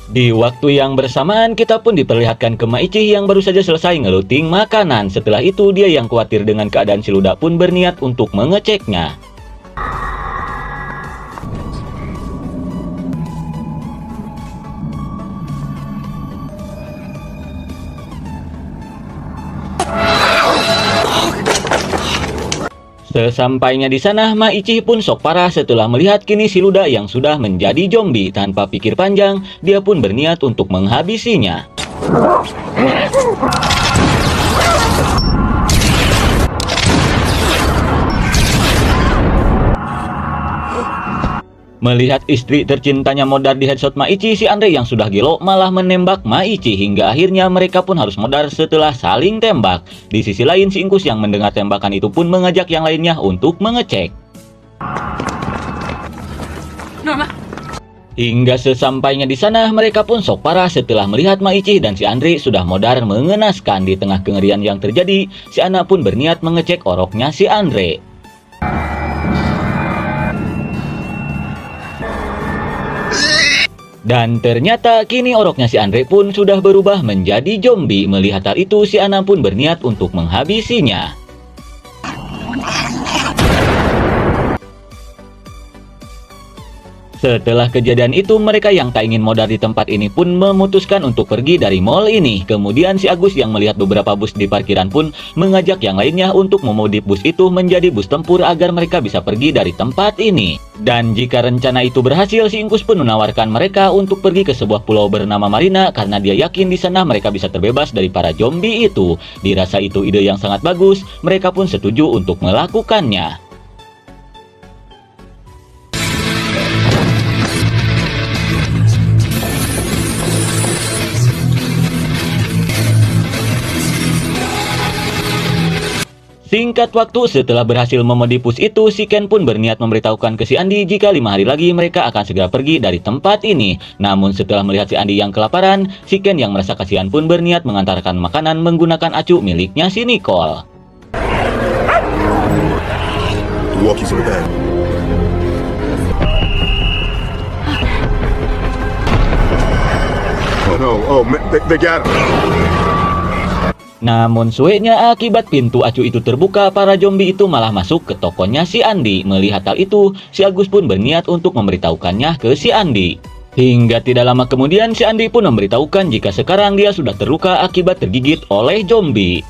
Di waktu yang bersamaan, kita pun diperlihatkan ke Maichi yang baru saja selesai ngeluting makanan. Setelah itu, dia yang khawatir dengan keadaan si Luda pun berniat untuk mengeceknya. Sesampainya di sana, Maichi pun sok parah setelah melihat kini si Luda yang sudah menjadi zombie. Tanpa pikir panjang, dia pun berniat untuk menghabisinya. Melihat istri tercintanya modar di headshot Maichi, si Andre yang sudah gelo malah menembak Maichi hingga akhirnya mereka pun harus modar setelah saling tembak. Di sisi lain, si Ingkus yang mendengar tembakan itu pun mengajak yang lainnya untuk mengecek. Hingga sesampainya di sana, mereka pun sok parah setelah melihat Maichi dan si Andre sudah modar mengenaskan. Di tengah kengerian yang terjadi, si Ana pun berniat mengecek oroknya si Andre. Dan ternyata kini oroknya si Andre pun sudah berubah menjadi zombie. Melihat hal itu, si Ana pun berniat untuk menghabisinya. Setelah kejadian itu, mereka yang tak ingin modar di tempat ini pun memutuskan untuk pergi dari mall ini. Kemudian si Agus yang melihat beberapa bus di parkiran pun mengajak yang lainnya untuk memodif bus itu menjadi bus tempur agar mereka bisa pergi dari tempat ini. Dan jika rencana itu berhasil, si Ingkus pun menawarkan mereka untuk pergi ke sebuah pulau bernama Marina karena dia yakin di sana mereka bisa terbebas dari para zombie itu. Dirasa itu ide yang sangat bagus, mereka pun setuju untuk melakukannya. Singkat waktu setelah berhasil memodif bus itu, si Ken pun berniat memberitahukan ke si Andi jika 5 hari lagi mereka akan segera pergi dari tempat ini. Namun setelah melihat si Andi yang kelaparan, si Ken yang merasa kasihan pun berniat mengantarkan makanan menggunakan acu miliknya si Nicole. Namun sueknya akibat pintu acu itu terbuka, para zombie itu malah masuk ke tokonya si Andi. Melihat hal itu, si Agus pun berniat untuk memberitahukannya ke si Andi. Hingga tidak lama kemudian, si Andi pun memberitahukan jika sekarang dia sudah terluka akibat tergigit oleh zombie.